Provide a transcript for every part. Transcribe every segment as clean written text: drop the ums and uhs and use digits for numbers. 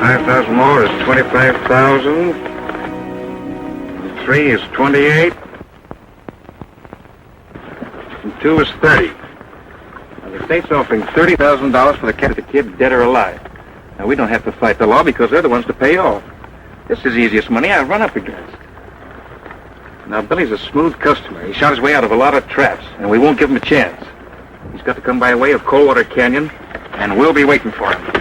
5,000 more is 25,000. 3 is 28. And 2 is 30. Now, the state's offering $30,000 for the kid, dead or alive. Now, we don't have to fight the law because they're the ones to pay off. This is the easiest money I've run up against. Now, Billy's a smooth customer. He shot his way out of a lot of traps, and we won't give him a chance. He's got to come by way of Coldwater Canyon, and we'll be waiting for him.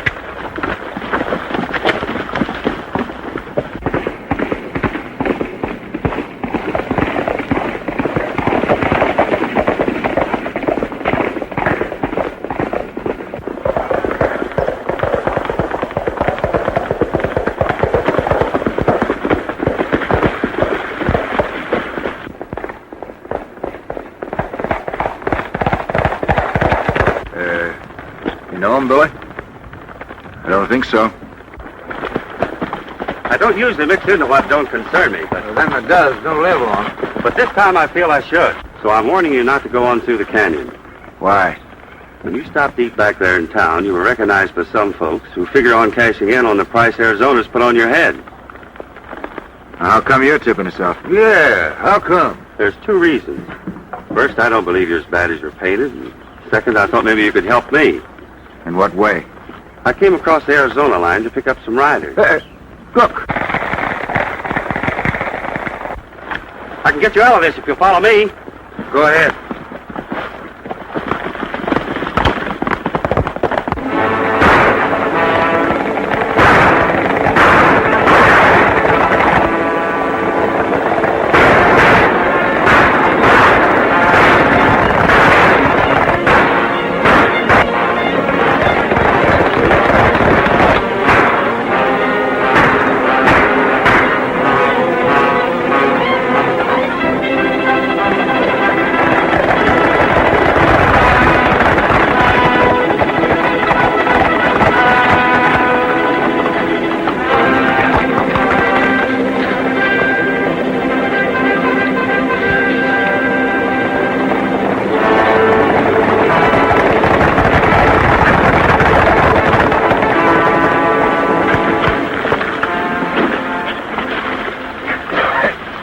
Billy? I don't think so. I don't usually mix into what don't concern me, but Well, then it does. Don't live long. but this time I feel I should. So I'm warning you not to go on through the canyon. Why? When you stop deep back there in town, you were recognized by some folks who figure on cashing in on the price Arizona's put on your head. Now, how come you're tipping us off? Yeah, how come? There's 2 reasons. First, I don't believe you're as bad as you're painted. And second, I thought maybe you could help me. In what way? I came across the Arizona line to pick up some riders. Look. I can get you out of this if you'll follow me. Go ahead.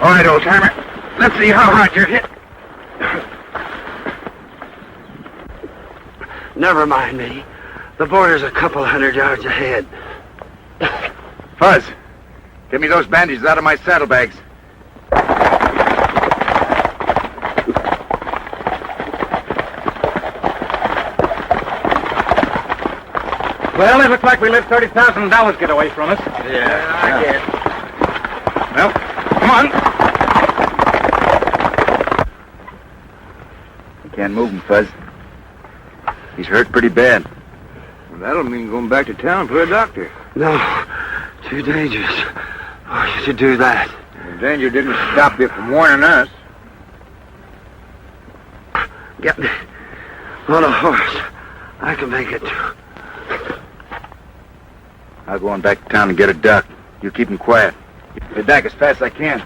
All right, old timer. Let's see how hard you're hit. Never mind me. The border's a couple 100 yards ahead. Fuzz, get me those bandages out of my saddlebags. Well, it looks like we let $30,000 get away from us. Yeah, I guess. Well, come on. You can't move him, Fuzz. He's hurt pretty bad. Well, that'll mean going back to town for a doctor. No, too dangerous for you to do that. The danger didn't stop you from warning us. Get me on a horse. I can make it. I'll go on back to town and get a doc. You keep him quiet. Get back as fast as I can.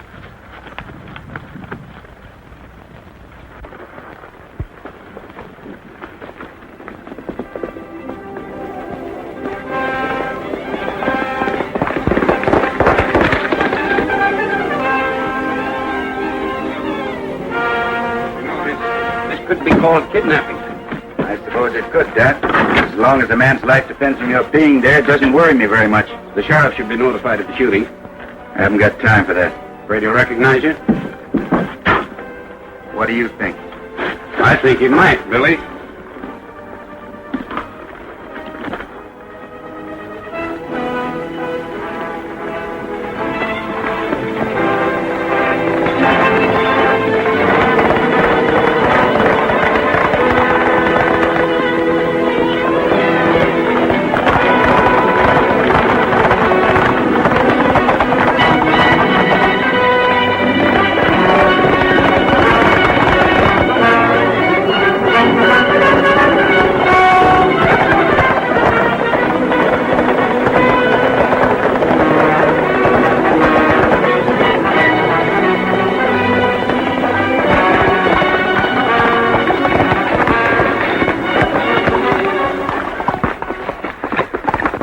This could be called kidnapping. I suppose it could, Dad. As long as a man's life depends on your being there, it doesn't worry me very much. The sheriff should be notified of the shooting. I haven't got time for that. Afraid he'll recognize you? What do you think? I think he might, Billy.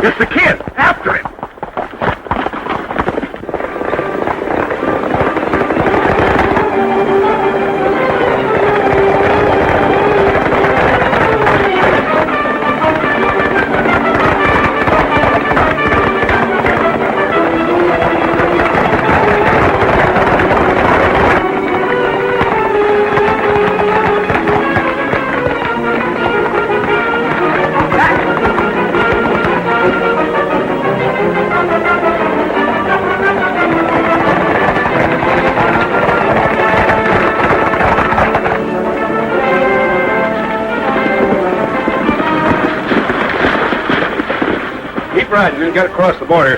It's the kid! After him! Keep riding and get across the border.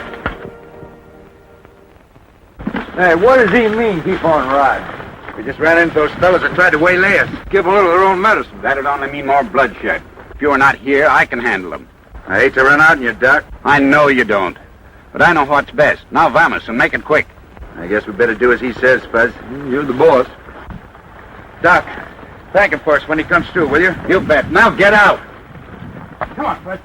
Hey, what does he mean, keep on riding? We just ran into those fellas that tried to waylay us. Give a little of their own medicine. That'd only mean more bloodshed. If you're not here, I can handle them. I hate to run out on you, Doc. I know you don't. But I know what's best. Now vamos and make it quick. I guess we better do as he says, Fuzz. You're the boss. Doc, thank him for us when he comes through, will you? You bet. Now get out. Come on, Fuzz.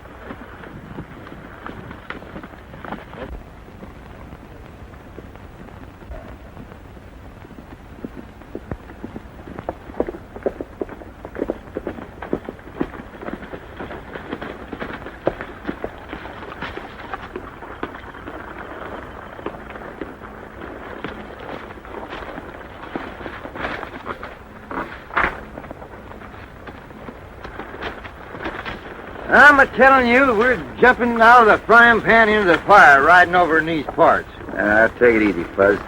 I'm a-telling you, we're jumping out of the frying pan into the fire, riding over in these parts. Take it easy, Fuzz.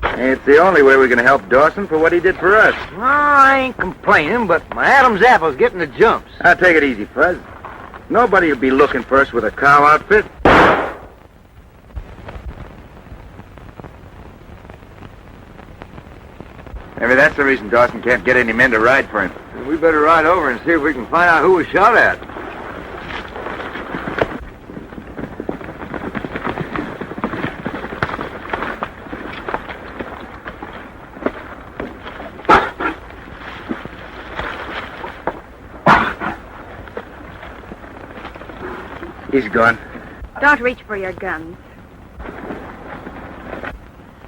It's the only way we're going to help Dawson for what he did for us. No, I ain't complaining, but my Adam's apple's getting the jumps. Take it easy, Fuzz. Nobody will be looking for us with a cow outfit. Maybe that's the reason Dawson can't get any men to ride for him. We better ride over and see if we can find out who was shot at. He's gone. Don't reach for your guns.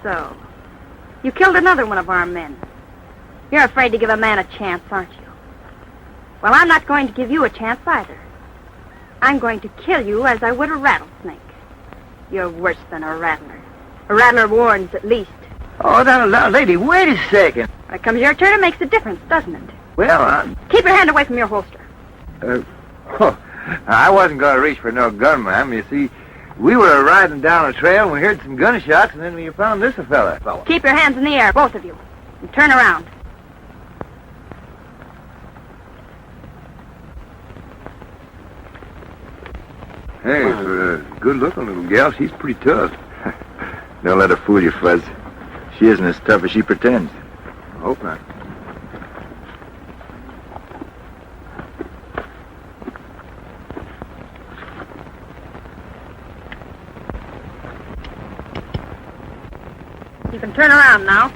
So, you killed another one of our men. You're afraid to give a man a chance, aren't you? Well, I'm not going to give you a chance either. I'm going to kill you as I would a rattlesnake. You're worse than a rattler. A rattler warns, at least. Oh, now, lady, wait a second. When it comes your turn, it makes a difference, doesn't it? Well, Keep your hand away from your holster. I wasn't going to reach for no gun, ma'am. You see, we were riding down a trail and we heard some gunshots, and then we found this fella. Keep your hands in the air, both of you, and turn around. Hey, for a good-looking little gal, she's pretty tough. Don't let her fool you, Fuzz. She isn't as tough as she pretends. I hope not. You can turn around now.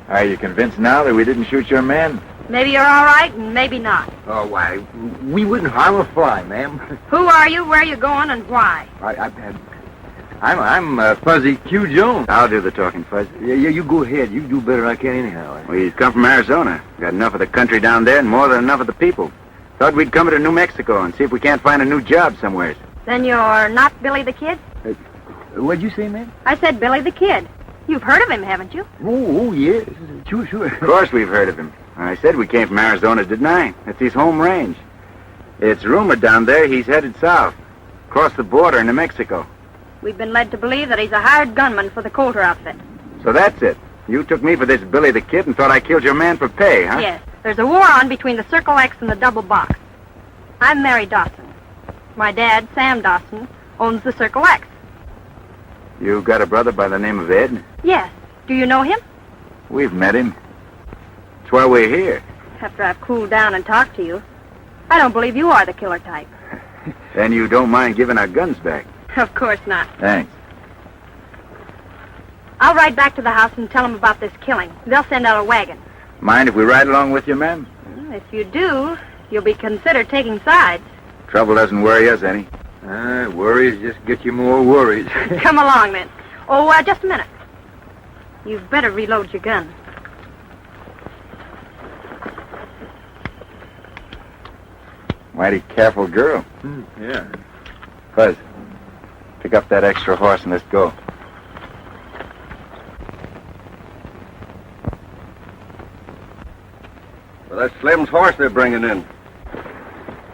Are you convinced now that we didn't shoot your man? Maybe you're all right, and maybe not. Oh, why, we wouldn't harm a fly, ma'am. Who are you, where are you going, and why? I'm Fuzzy Q. Jones. I'll do the talking, Fuzz. Yeah, you go ahead. You do better than I can anyhow. We've come from Arizona. Got enough of the country down there and more than enough of the people. Thought we'd come to New Mexico and see if we can't find a new job somewhere. Then you're not Billy the Kid? What'd you say, ma'am? I said Billy the Kid. You've heard of him, haven't you? Oh, yes. Sure. Of course we've heard of him. I said we came from Arizona, didn't I? It's his home range. It's rumored down there he's headed south, across the border into Mexico. We've been led to believe that he's a hired gunman for the Coulter outfit. So that's it. You took me for this Billy the Kid and thought I killed your man for pay, huh? Yes. There's a war on between the Circle X and the Double Box. I'm Mary Dawson. My dad, Sam Dawson, owns the Circle X. You got a brother by the name of Ed? Yes. Do you know him? We've met him. That's why we're here. After I've cooled down and talked to you, I don't believe you are the killer type. Then you don't mind giving our guns back? Of course not. Thanks. I'll ride back to the house and tell them about this killing. They'll send out a wagon. Mind if we ride along with you, ma'am? If you do, you'll be considered taking sides. Trouble doesn't worry us any. Worries just get you more worries. Come along, then. Oh, just a minute. You'd better reload your gun. Mighty careful girl. Yeah. Fuzz, pick up that extra horse and let's go. Well, that's Slim's horse they're bringing in.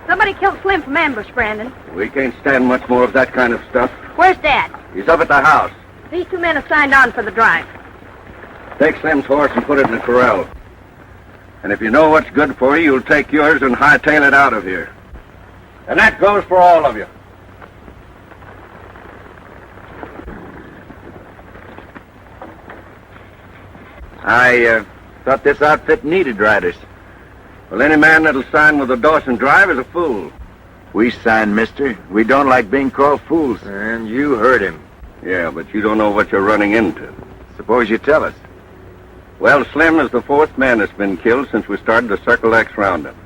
Somebody killed Slim from ambush, Brandon. We can't stand much more of that kind of stuff. Where's Dad? He's up at the house. These two men have signed on for the drive. Take Slim's horse and put it in the corral. And if you know what's good for you, you'll take yours and hightail it out of here. And that goes for all of you. I thought this outfit needed riders. Well, any man that'll sign with the Dawson Drive is a fool. We sign, mister. We don't like being called fools. And you heard him. Yeah, but you don't know what you're running into. Suppose you tell us. Well, Slim is the fourth man that's been killed since we started the Circle X roundup.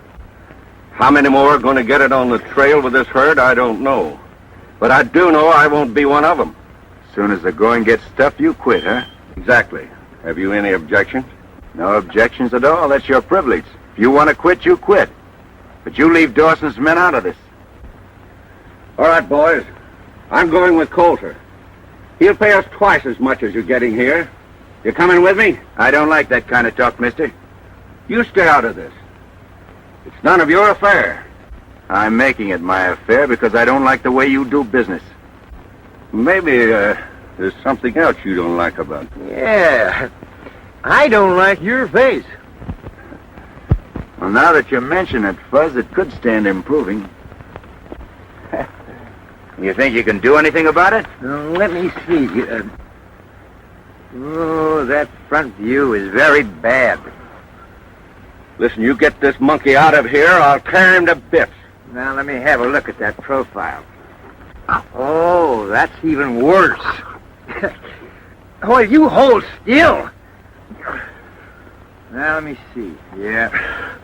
How many more are going to get it on the trail with this herd, I don't know. But I do know I won't be one of them. As soon as the going gets tough, you quit, huh? Exactly. Have you any objections? No objections at all. That's your privilege. If you want to quit, you quit. But you leave Dawson's men out of this. All right, boys. I'm going with Coulter. He'll pay us twice as much as you're getting here. You coming with me? I don't like that kind of talk, mister. You stay out of this. It's none of your affair. I'm making it my affair because I don't like the way you do business. Maybe there's something else you don't like about me. Yeah. I don't like your face. Well, now that you mention it, Fuzz, it could stand improving. You think you can do anything about it? Let me see. That front view is very bad. Listen, you get this monkey out of here, I'll tear him to bits. Now, let me have a look at that profile. Oh, that's even worse. Oh, you hold still. Now, let me see. Yeah.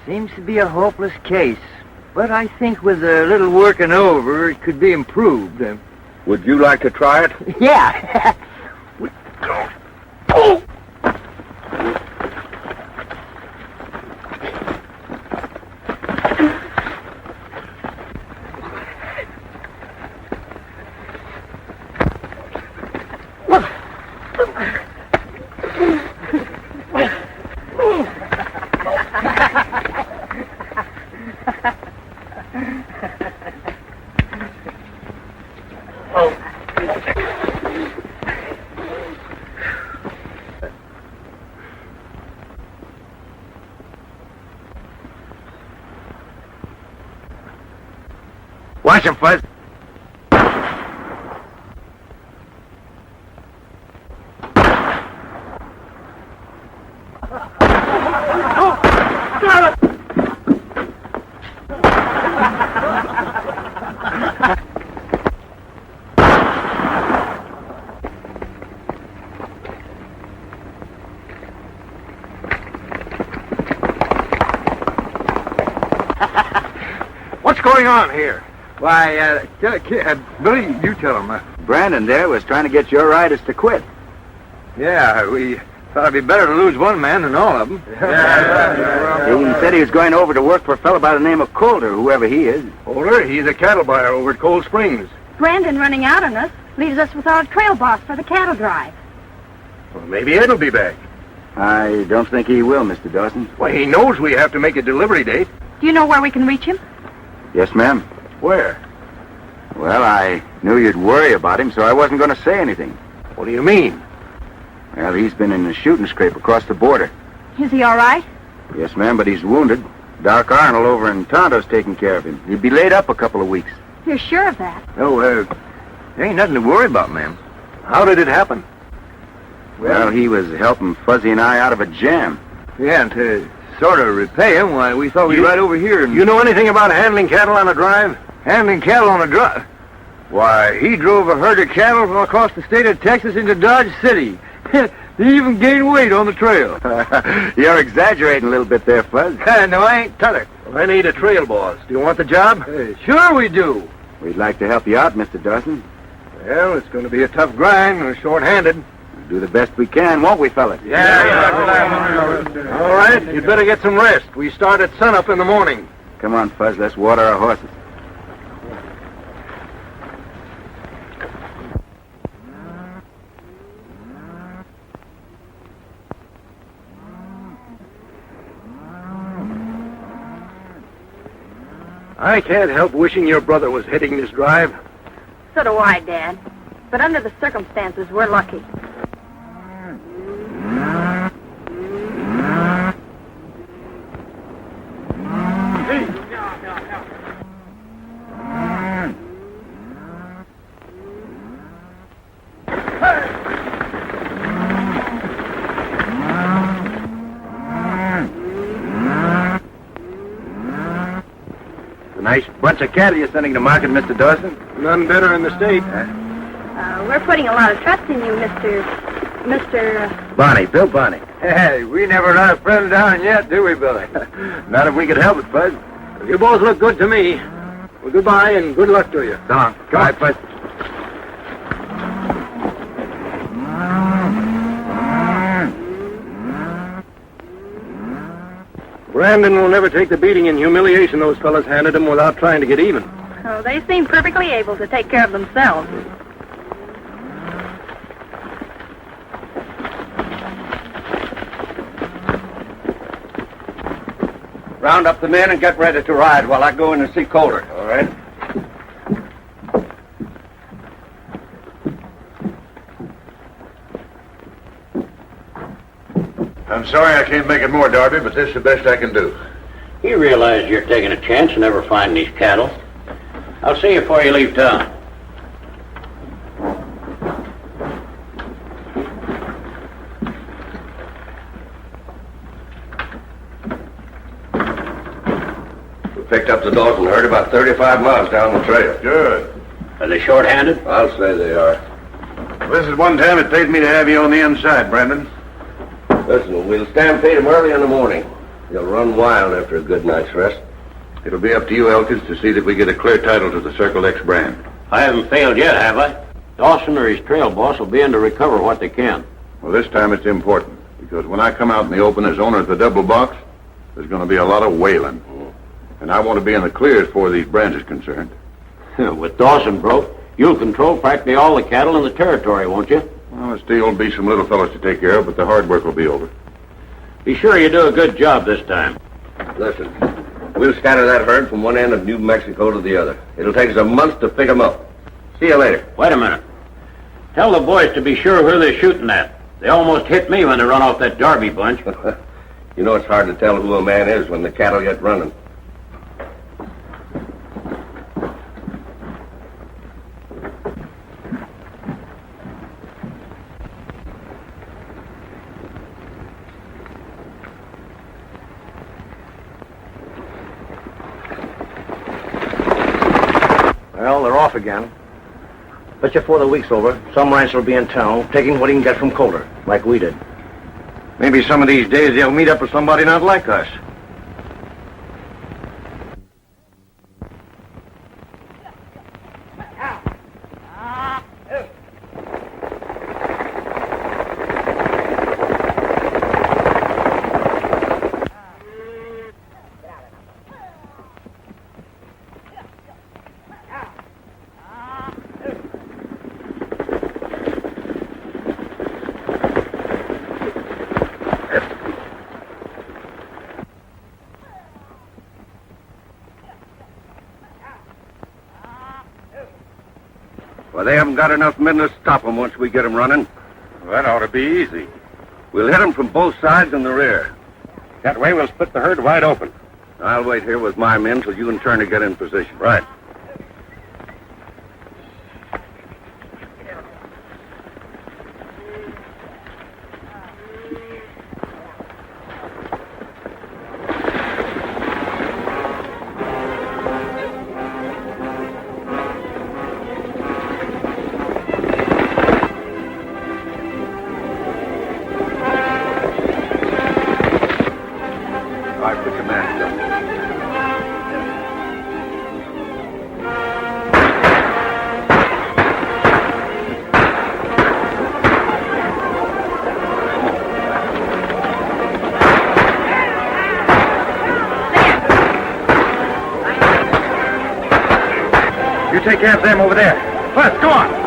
Seems to be a hopeless case. But I think with a little working over, it could be improved. Would you like to try it? Yeah. Watch him, Fuzz. What's going on here? Why, Billy, you tell him. Brandon there was trying to get your riders to quit. Yeah, we thought it'd be better to lose one man than all of them. He said he was going over to work for a fellow by the name of Coulter, whoever he is. Coulter? He's a cattle buyer over at Cold Springs. Brandon running out on us leaves us without a trail boss for the cattle drive. Well, maybe Ed'll be back. I don't think he will, Mr. Dawson. Well, he knows we have to make a delivery date. Do you know where we can reach him? Yes, ma'am. Where? Well, I knew you'd worry about him, so I wasn't going to say anything. What do you mean? Well, he's been in a shooting scrape across the border. Is he all right? Yes, ma'am, but he's wounded. Doc Arnold over in Tonto's taking care of him. He'd be laid up a couple of weeks. You're sure of that? Oh, there ain't nothing to worry about, ma'am. How did it happen? Well, he was helping Fuzzy and I out of a jam. Yeah, and to sort of repay him, why, we thought we'd ride over here and... You know anything about handling cattle on a drive? Handling cattle on a drive? Why, he drove a herd of cattle from across the state of Texas into Dodge City. He even gained weight on the trail. You're exaggerating a little bit there, Fuzz. No, I ain't t'other. Well, I need a trail boss. Do you want the job? Sure we do. We'd like to help you out, Mr. Dawson. Well, it's going to be a tough grind. We're short-handed. We'll do the best we can, won't we, fellas? Yeah. All right, you'd better get some rest. We start at sunup in the morning. Come on, Fuzz, let's water our horses. I can't help wishing your brother was heading this drive. So do I, Dad. But under the circumstances, we're lucky. Nice bunch of cattle you're sending to market, Mr. Dawson. None better in the state. We're putting a lot of trust in you, Mr. Barney, Bill Barney. Hey, we never had a friend down yet, do we, Billy? Not if we could help it, Bud. You both look good to me. Well, goodbye and good luck to you. So long. Goodbye, Bud. Brandon will never take the beating and humiliation those fellas handed him without trying to get even. Oh, they seem perfectly able to take care of themselves. Round up the men and get ready to ride while I go in and see Calder. All right. I'm sorry I can't make it more, Darby, but this is the best I can do. You realize you're taking a chance of never finding these cattle. I'll see you before you leave town. We picked up the Dalton herd about 35 miles down the trail. Good. Are they short-handed? I'll say they are. This is one time it paid me to have you on the inside, Brandon. Listen, we'll stampede them early in the morning. They'll run wild after a good night's rest. It'll be up to you, Elkins, to see that we get a clear title to the Circle X brand. I haven't failed yet, have I? Dawson or his trail boss will be in to recover what they can. Well, this time it's important, because when I come out in the open as owner of the double box, there's going to be a lot of wailing. And I want to be in the clear as far as these brands is concerned. With Dawson broke, you'll control practically all the cattle in the territory, won't you? Well, there still will be some little fellows to take care of, but the hard work will be over. Be sure you do a good job this time. Listen, we'll scatter that herd from one end of New Mexico to the other. It'll take us a month to pick them up. See you later. Wait a minute. Tell the boys to be sure where they're shooting at. They almost hit me when they run off that Darby bunch. You know it's hard to tell who a man is when the cattle get running. Well, they're off again. Bet you before the week's over, some rancher will be in town, taking what he can get from Calder, like we did. Maybe some of these days they'll meet up with somebody not like us. Well, they haven't got enough men to stop them once we get them running. Well, that ought to be easy. We'll hit them from both sides in the rear. That way we'll split the herd wide open. I'll wait here with my men till you and Turner get in position. Right. All right, put your mask up. You take care of them over there. Let's go on.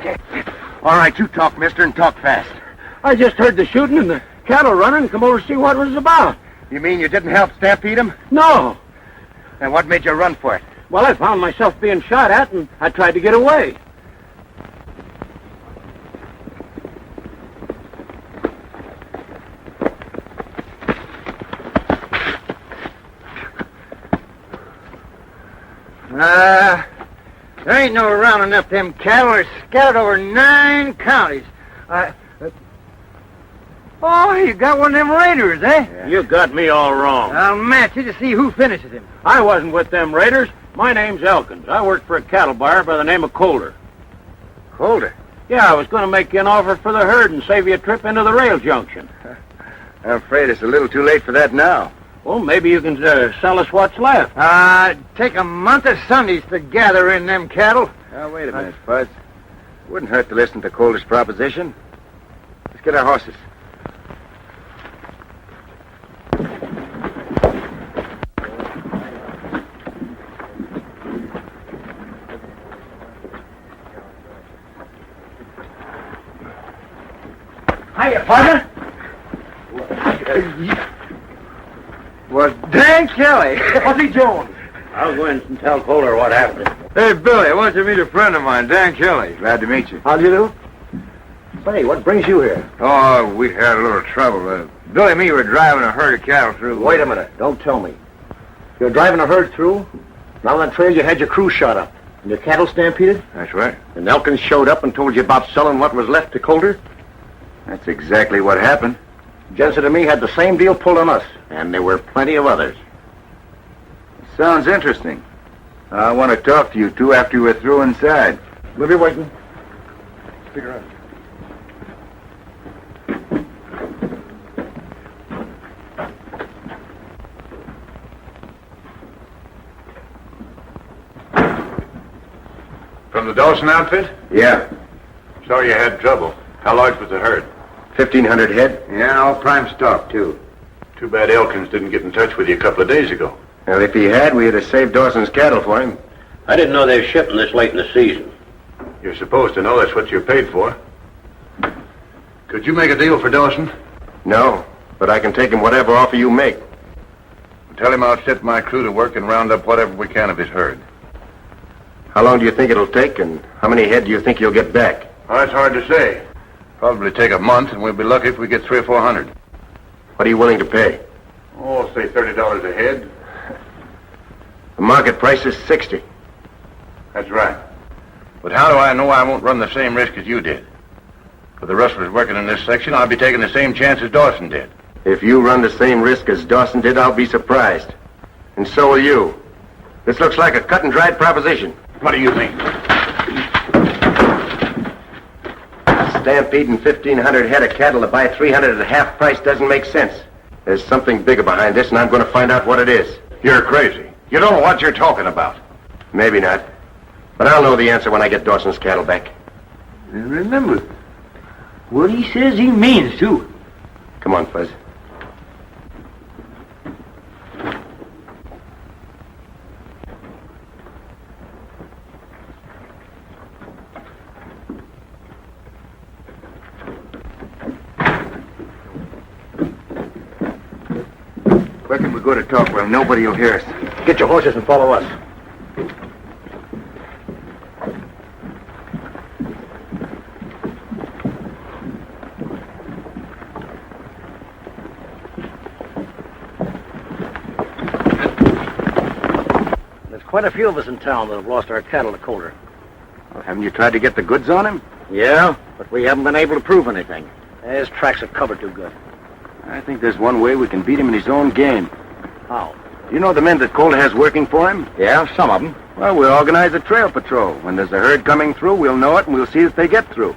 All right, you talk, mister, and talk fast. I just heard the shooting and the cattle running and come over to see what it was about. You mean you didn't help stampede him? No. Then what made you run for it? Well, I found myself being shot at, and I tried to get away. There ain't no rounding up them cattle. They're scattered over 9 counties. Oh, you got one of them raiders, eh? Yeah. You got me all wrong. I'll match you to see who finishes him. I wasn't with them raiders. My name's Elkins. I work for a cattle buyer by the name of Colder. Colder? Yeah, I was going to make you an offer for the herd and save you a trip into the rail junction. I'm afraid it's a little too late for that now. Well, maybe you can sell us what's left. Take a month of Sundays to gather in them cattle. Now, wait a minute, Fuzz. Wouldn't hurt to listen to Colder's proposition. Let's get our horses. Hiya, partner. Well, Dan Kelly. What's he doing? I'll go in and tell Colder what happened. Hey, Billy, I want you to meet a friend of mine, Dan Kelly. Glad to meet you. How do you do? Say, what brings you here? Oh, we had a little trouble. Billy and me were driving a herd of cattle through. Wait a minute. Don't tell me. You're driving a herd through? Now on the trail you had your crew shot up. And your cattle stampeded? That's right. And Elkins showed up and told you about selling what was left to Colder? That's exactly what happened. Jensen and me had the same deal pulled on us. And there were plenty of others. Sounds interesting. I want to talk to you two after we're through inside. We'll be waiting. Speak around. From the Dawson outfit? Yeah. Sorry you had trouble. How large was the herd? 1,500 head. Yeah, all prime stock, too. Too bad Elkins didn't get in touch with you a couple of days ago. Well, if he had, we'd have saved Dawson's cattle for him. I didn't know they were shipping this late in the season. You're supposed to know that's what you're paid for. Could you make a deal for Dawson? No, but I can take him whatever offer you make. Tell him I'll set my crew to work and round up whatever we can of his herd. How long do you think it'll take, and how many head do you think you'll get back? Oh, that's hard to say. Probably take a month, and we'll be lucky if we get 300 or 400. What are you willing to pay? Oh, say $30 a head. The market price is 60. That's right. But how do I know I won't run the same risk as you did? For the rustlers working in this section, I'll be taking the same chance as Dawson did. If you run the same risk as Dawson did, I'll be surprised. And so will you. This looks like a cut-and-dried proposition. What do you think? Stampeding 1,500 head of cattle to buy 300 at half price doesn't make sense. There's something bigger behind this, and I'm going to find out what it is. You're crazy. You don't know what you're talking about. Maybe not. But I'll know the answer when I get Dawson's cattle back. And remember, what he says he means, too. Come on, Fuzz. Quick, and we go to talk where nobody will hear us. Get your horses and follow us. There's quite a few of us in town that have lost our cattle to Colder. Well, haven't you tried to get the goods on him? Yeah, but we haven't been able to prove anything. His tracks are covered too good. I think there's one way we can beat him in his own game. How? You know the men that Colder has working for him? Yeah, some of them. Well, we'll organize a trail patrol. When there's a herd coming through, we'll know it, and we'll see if they get through.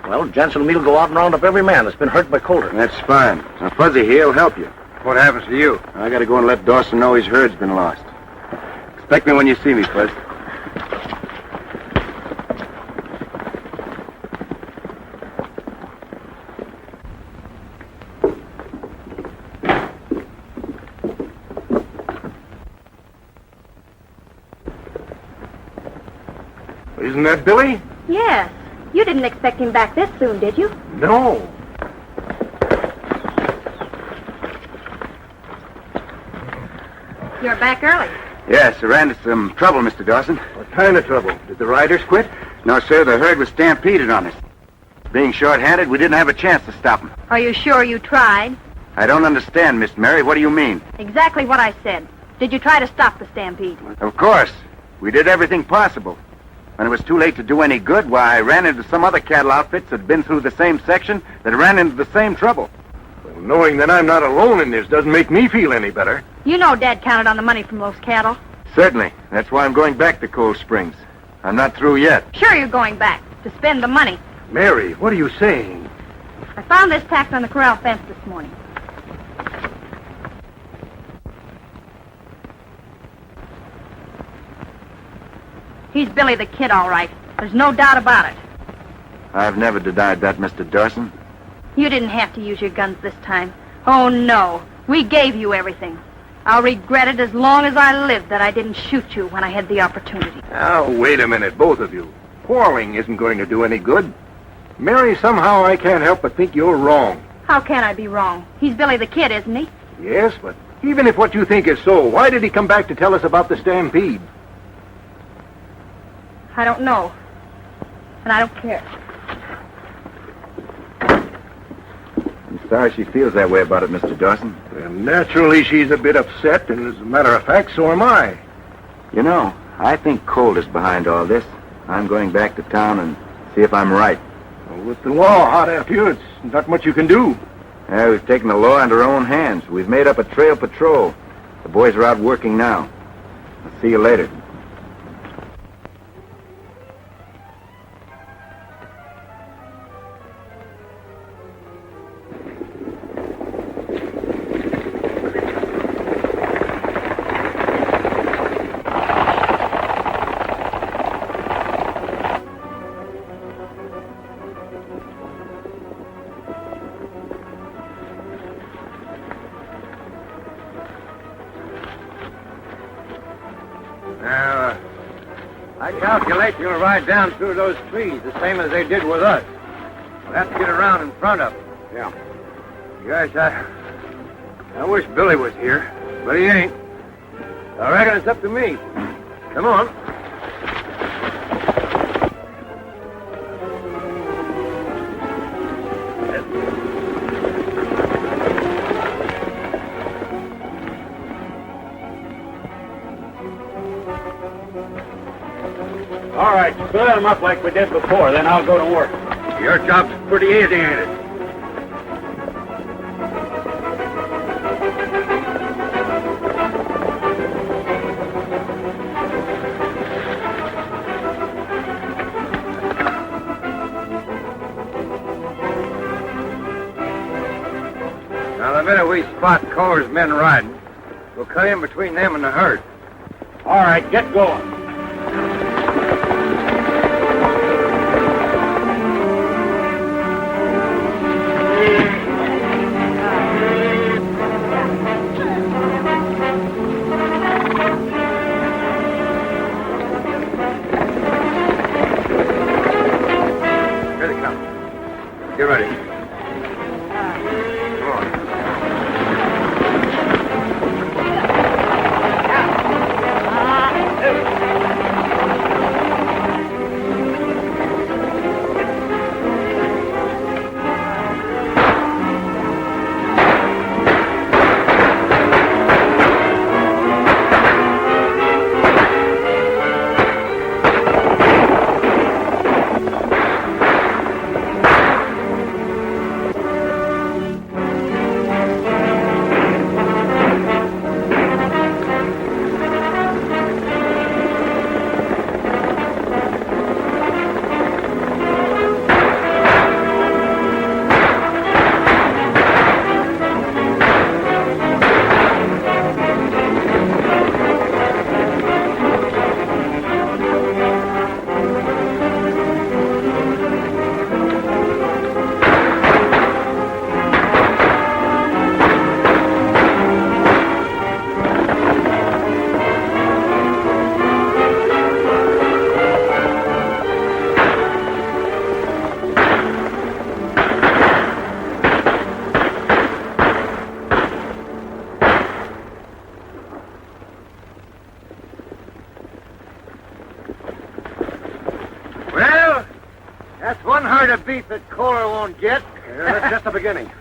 Well, Jensen and me will go out and round up every man that's been hurt by Colder. That's fine. Now, Fuzzy here will help you. What happens to you? I gotta go and let Dawson know his herd's been lost. Expect me when you see me, Fuzz. Isn't that Billy? Yes. You didn't expect him back this soon, did you? No. You're back early. Yes, I ran into some trouble, Mr. Dawson. What kind of trouble? Did the riders quit? No, sir, the herd was stampeded on us. Being short-handed, we didn't have a chance to stop them. Are you sure you tried? I don't understand, Miss Mary. What do you mean? Exactly what I said. Did you try to stop the stampede? Of course. We did everything possible. When it was too late to do any good, why, I ran into some other cattle outfits that had been through the same section that ran into the same trouble. Well, knowing that I'm not alone in this doesn't make me feel any better. You know Dad counted on the money from those cattle. Certainly. That's why I'm going back to Cold Springs. I'm not through yet. Sure you're going back to spend the money. Mary, what are you saying? I found this tacked on the corral fence this morning. He's Billy the Kid, all right. There's no doubt about it. I've never denied that, Mr. Dawson. You didn't have to use your guns this time. Oh, no. We gave you everything. I'll regret it as long as I live that I didn't shoot you when I had the opportunity. Now, wait a minute, both of you. Quarreling isn't going to do any good. Mary, somehow I can't help but think you're wrong. How can I be wrong? He's Billy the Kid, isn't he? Yes, but even if what you think is so, why did he come back to tell us about the stampede? I don't know. And I don't care. I'm sorry she feels that way about it, Mr. Dawson. Well, naturally, she's a bit upset, and as a matter of fact, so am I. You know, I think Colt is behind all this. I'm going back to town and see if I'm right. Well, with the law hot after you, it's not much you can do. Yeah, we've taken the law into our own hands. We've made up a trail patrol. The boys are out working now. I'll see you later. Now, I calculate you'll ride down through those trees the same as they did with us. We'll have to get around in front of them. Yeah. Gosh, I wish Billy was here, but he ain't. I reckon it's up to me. Come on. All right, split them up like we did before, then I'll go to work. Your job's pretty easy, ain't it? Now, the minute we spot Culler's men riding, we'll cut in between them and the herd. All right, get going. Here they come. Get ready. Come on. one herd of beef that Kohler won't get. That's just the beginning.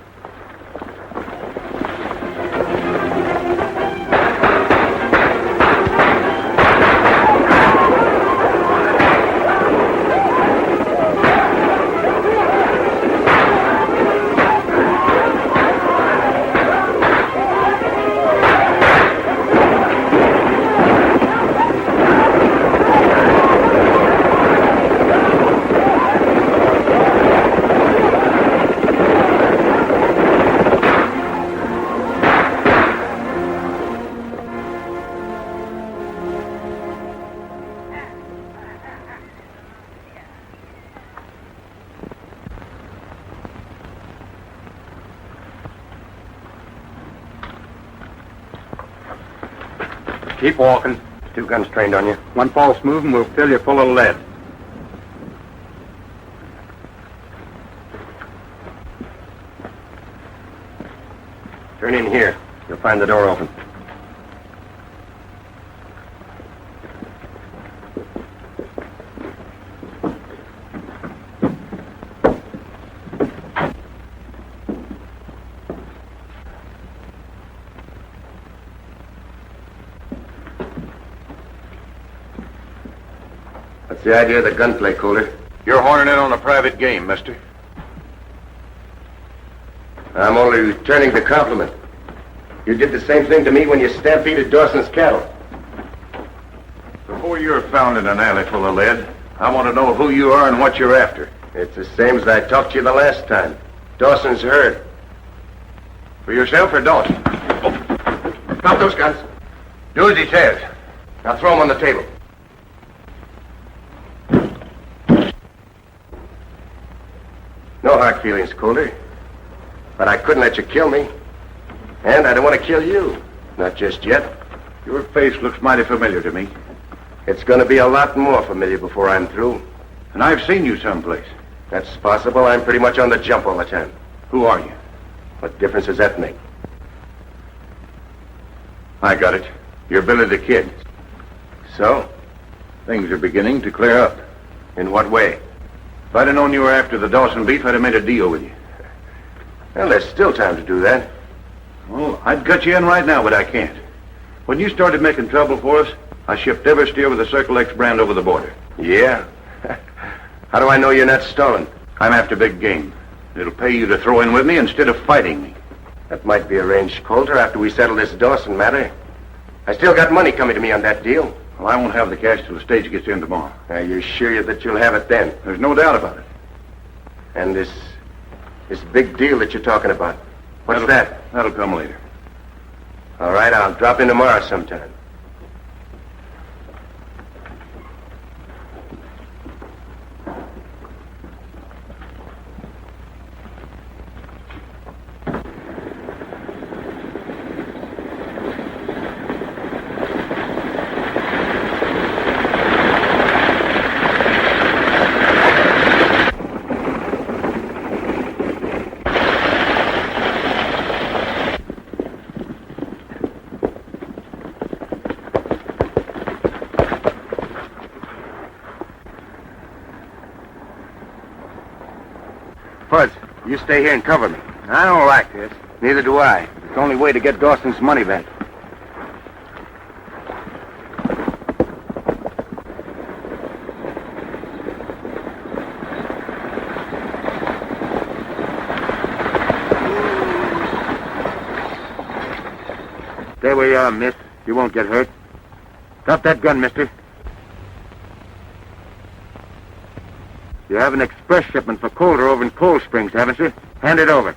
Keep walking. 2 guns trained on you. One false move and we'll fill you full of lead. Turn in here. You'll find the door open. What's the idea of the gunplay, Kohler? You're horning in on a private game, mister. I'm only returning the compliment. You did the same thing to me when you stampeded Dawson's cattle. Before you're found in an alley full of lead, I want to know who you are and what you're after. It's the same as I talked to you the last time. Dawson's herd. For yourself or Dawson? Drop those guns. Do as he says. Now throw them on the table. No hard feelings, Kohler. But I couldn't let you kill me. And I don't want to kill you. Not just yet. Your face looks mighty familiar to me. It's going to be a lot more familiar before I'm through. And I've seen you someplace. That's possible. I'm pretty much on the jump all the time. Who are you? What difference does that make? I got it. You're Billy the Kid. So? Things are beginning to clear up. In what way? If I'd have known you were after the Dawson beef, I'd have made a deal with you. Well, there's still time to do that. Well, I'd cut you in right now, but I can't. When you started making trouble for us, I shipped every steer with the Circle X brand over the border. Yeah? How do I know you're not stalling? I'm after big game. It'll pay you to throw in with me instead of fighting me. That might be arranged, Coulter, after we settle this Dawson matter. I still got money coming to me on that deal. Well, I won't have the cash till the stage gets in tomorrow. Are you sure that you'll have it then? There's no doubt about it. And this big deal that you're talking about, what's that? That'll come later. All right, I'll drop in tomorrow sometime. Fuzz, you stay here and cover me. I don't like this. Neither do I. It's the only way to get Dawson's money back. Stay where you are, miss. You won't get hurt. Drop that gun, mister. You have an express shipment for Coulter over in Cold Springs, haven't you? Hand it over.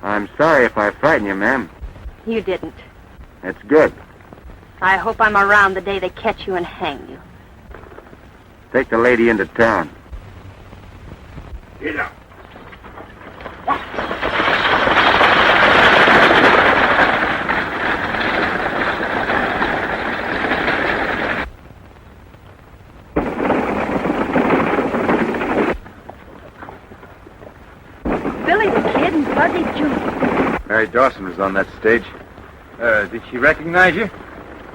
I'm sorry if I frighten you, ma'am. You didn't. That's good. I hope I'm around the day they catch you and hang you. Take the lady into town. Get up. Billy the Kid and Fuzzy Jr. Mary Dawson was on that stage. Did she recognize you?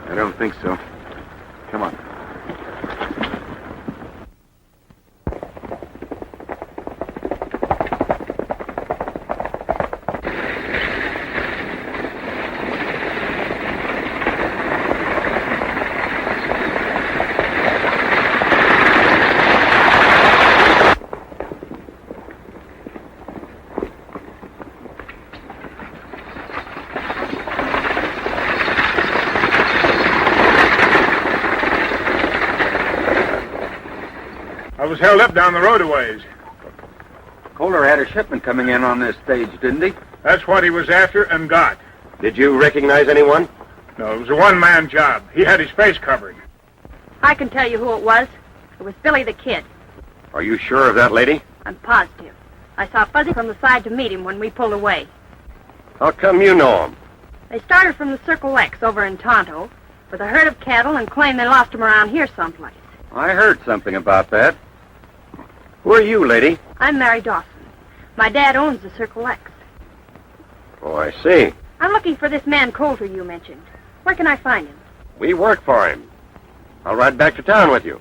I don't think so. Come on. I was held up down the road a ways. Kohler had a shipment coming in on this stage, didn't he? That's what he was after and got. Did you recognize anyone? No, it was a one-man job. He had his face covered. I can tell you who it was. It was Billy the Kid. Are you sure of that, lady? I'm positive. I saw Fuzzy from the side to meet him when we pulled away. How come you know him? They started from the Circle X over in Tonto with a herd of cattle and claimed they lost them around here someplace. I heard something about that. Who are you, lady? I'm Mary Dawson. My dad owns the Circle X. Oh, I see. I'm looking for this man Coulter you mentioned. Where can I find him? We work for him. I'll ride back to town with you.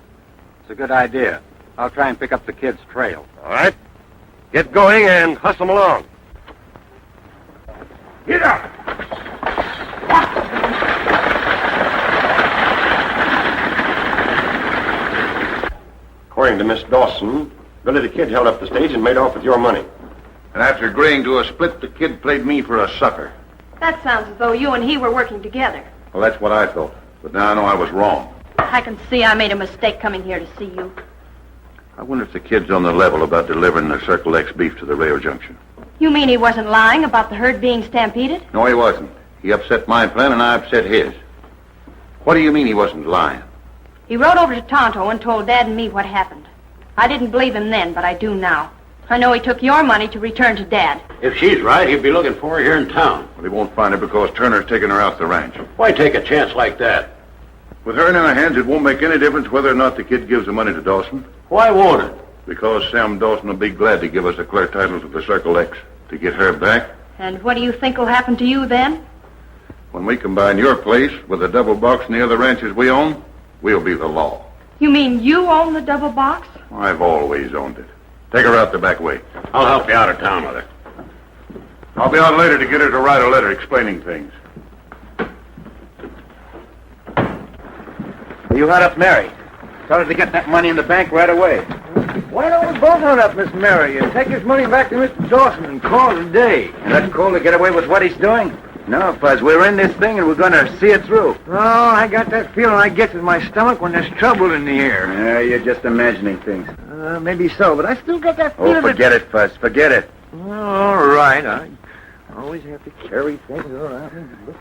It's a good idea. I'll try and pick up the kid's trail. All right? Get going and hustle him along. Get up! According to Miss Dawson, Billy the Kid held up the stage and made off with your money. And after agreeing to a split, the kid played me for a sucker. That sounds as though you and he were working together. Well, that's what I thought. But now I know I was wrong. I can see I made a mistake coming here to see you. I wonder if the kid's on the level about delivering the Circle X beef to the rail junction. You mean he wasn't lying about the herd being stampeded? No, he wasn't. He upset my plan and I upset his. What do you mean he wasn't lying? He rode over to Tonto and told Dad and me what happened. I didn't believe him then, but I do now. I know he took your money to return to Dad. If she's right, he'll be looking for her here in town. Well, he won't find her because Turner's taking her out the ranch. Why take a chance like that? With her in our hands, it won't make any difference whether or not the kid gives the money to Dawson. Why won't it? Because Sam Dawson will be glad to give us a clear title to the Circle X to get her back. And what do you think will happen to you then? When we combine your place with the double box and the other ranches we own, we'll be the law. You mean you own the double box? I've always owned it. Take her out the back way. I'll help you out of town with her. I'll be out later to get her to write a letter explaining things. You hunt up Mary. Tell her to get that money in the bank right away. Why don't we both hunt up Miss Mary and take his money back to Mr. Dawson and call it a day? And let Kohler get away with what he's doing? No, Fuzz, we're in this thing and we're going to see it through. Oh, I got that feeling I get in my stomach when there's trouble in the air. Yeah, you're just imagining things. Maybe so, but I still get that feeling. Oh, forget it, Fuzz, forget it. All right, I always have to carry things around.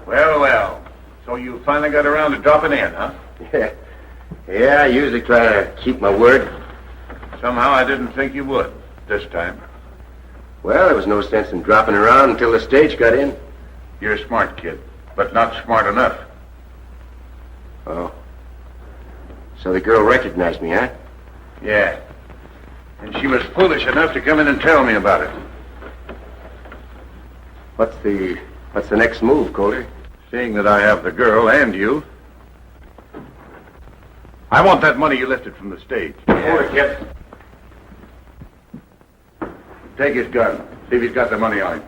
Well. So you finally got around to dropping in, huh? Yeah, I usually try to keep my word. Somehow I didn't think you would this time. Well, there was no sense in dropping around until the stage got in. You're a smart kid, but not smart enough. Oh. So the girl recognized me, huh? Yeah. And she was foolish enough to come in and tell me about it. What's the next move, Kohler? Seeing that I have the girl and you, I want that money you lifted from the stage. Yeah, kid. Take his gun. See if he's got the money on him.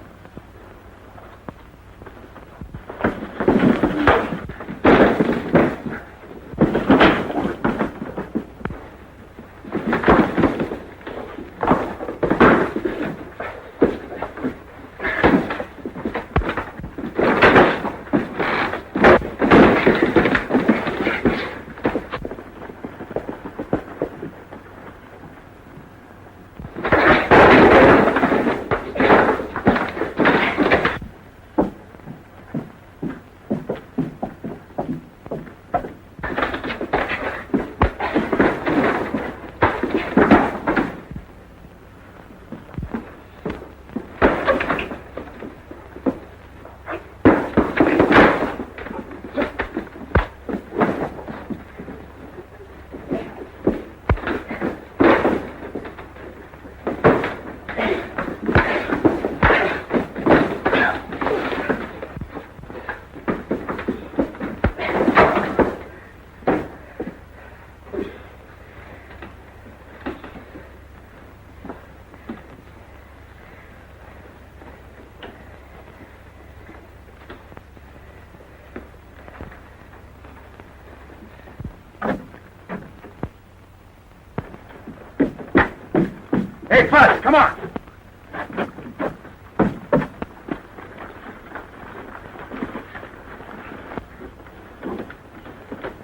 Hey, Buzz, come on.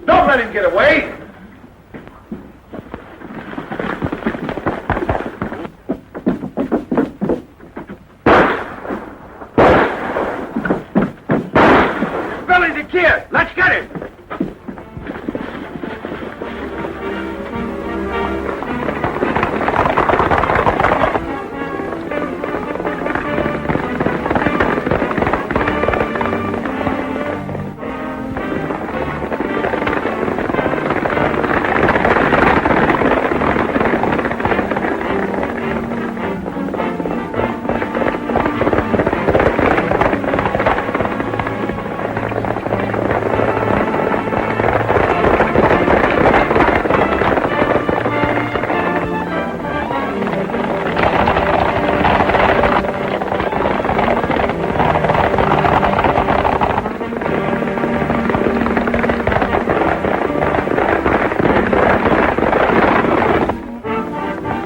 Don't let him get away. Billy's the kid. Let's get him.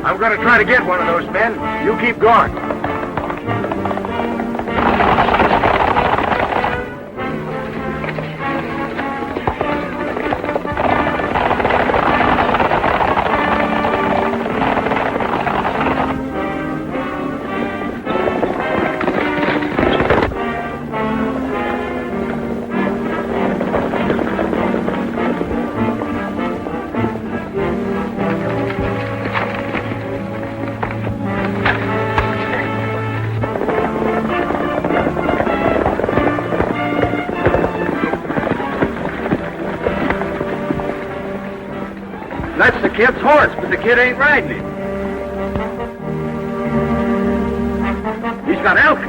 I'm going to try to get one of those men. You keep going. That's the kid's horse, but the kid ain't riding it. He's got elk.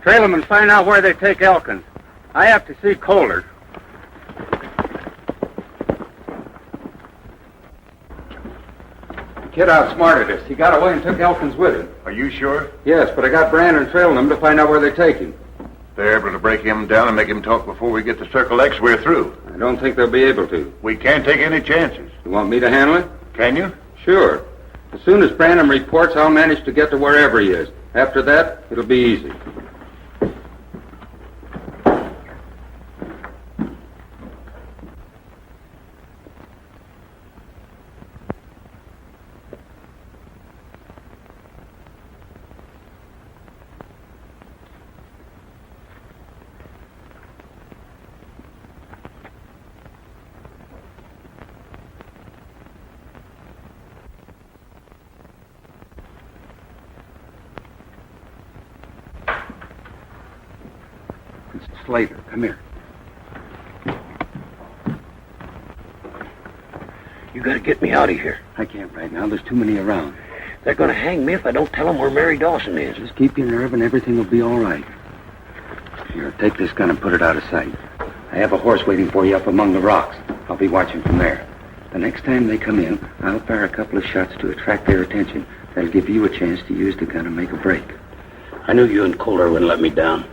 Trail them and find out where they take Elkins. I have to see Kohler. The kid outsmarted us. He got away and took Elkins with him. Are you sure? Yes, but I got Brandon trailing them to find out where they take him. They're able to break him down and make him talk before we get to Circle X, we're through. I don't think they'll be able to. We can't take any chances. You want me to handle it? Can you? Sure. As soon as Brandon reports, I'll manage to get to wherever he is. After that, it'll be easy. Slater, come here. You gotta get me out of here. I can't right now. There's too many around. They're gonna hang me if I don't tell them where Mary Dawson is. Just keep your nerve and everything will be all right. Here, take this gun and put it out of sight. I have a horse waiting for you up among the rocks. I'll be watching from there. The next time they come in, I'll fire a couple of shots to attract their attention. That'll give you a chance to use the gun and make a break. I knew you and Kohler wouldn't let me down.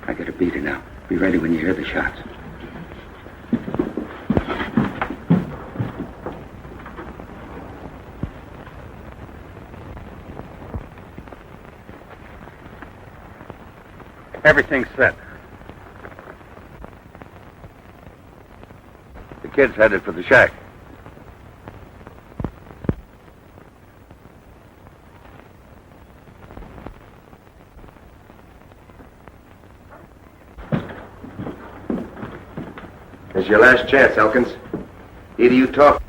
I gotta beat it now. Be ready when you hear the shots. Everything's set. The kid's headed for the shack. It's your last chance, Elkins. Either you talk...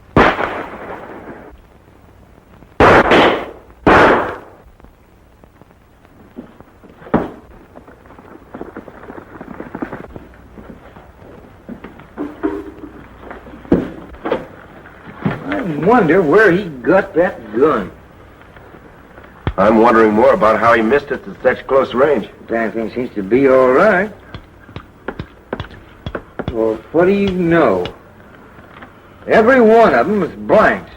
I wonder where he got that gun. I'm wondering more about how he missed it at such close range. Damn thing seems to be all right. Well, what do you know? Every one of them is blanks.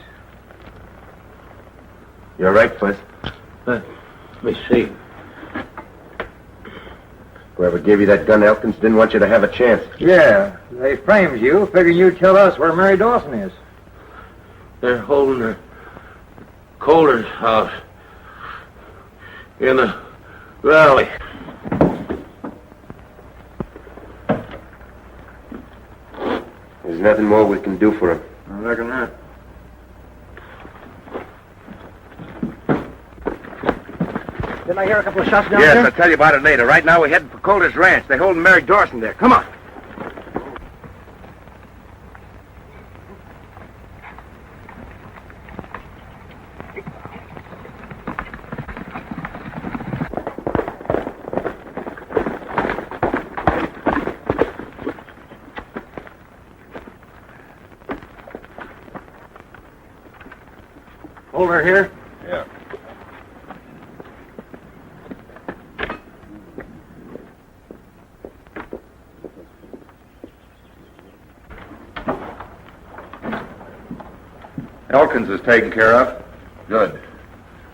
You're right, Fliss. Let me see. Whoever gave you that gun, Elkins, didn't want you to have a chance. Yeah, they framed you, figuring you'd tell us where Mary Dawson is. They're holding the Kohler's house in the valley. There's nothing more we can do for him. I reckon not. Didn't I hear a couple of shots down Yes, there? I'll tell you about it later. Right now, we're heading for Calder's ranch. They're holding Mary Dawson there. Come on. Holder here? Yeah. Elkins is taken care of. Good.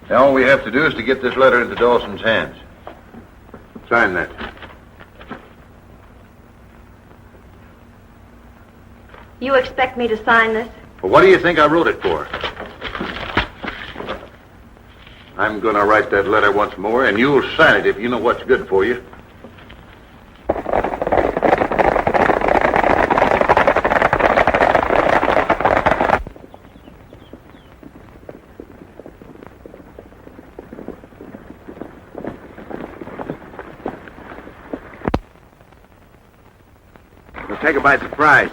Now all we have to do is to get this letter into Dawson's hands. Sign that. You expect me to sign this? Well, what do you think I wrote it for? I'm going to write that letter once more, and you'll sign it if you know what's good for you. We'll take her by surprise.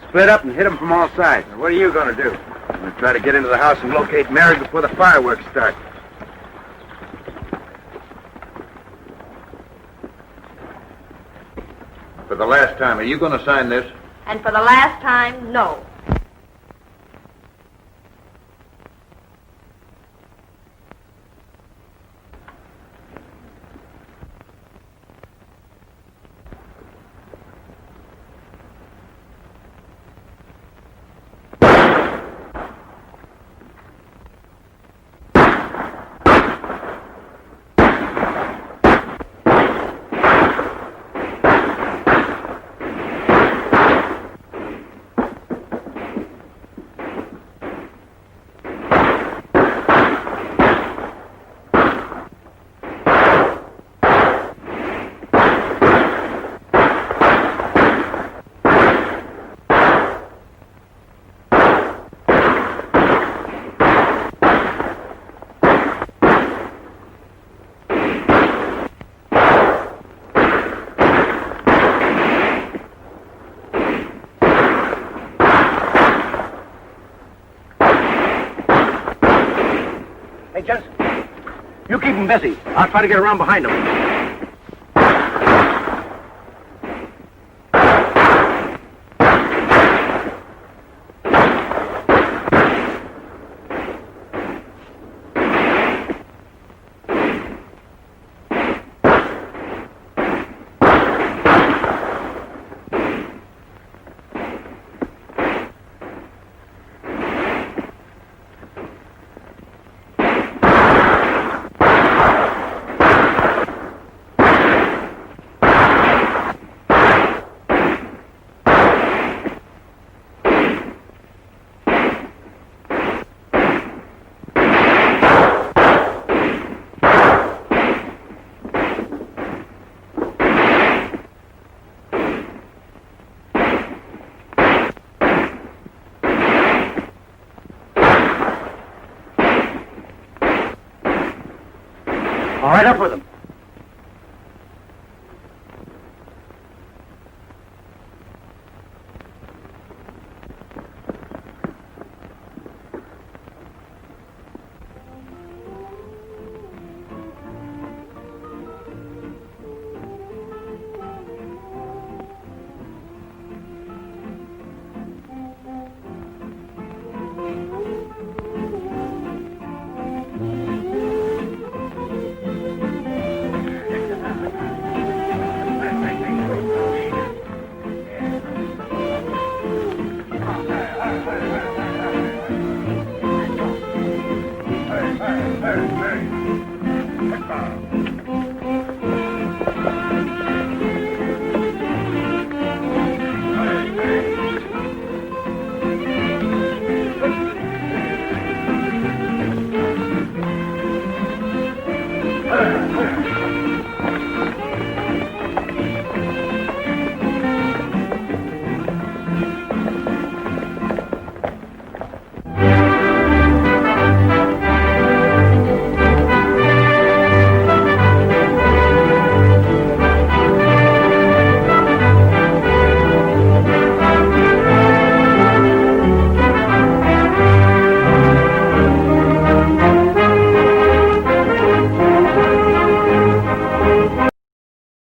Split up and hit them from all sides. What are you going to do? I'm going to try to get into the house and locate Mary before the fireworks start. For the last time, are you going to sign this? And for the last time, no. Hey, Jensen, you keep him busy. I'll try to get around behind him. All right, up with them.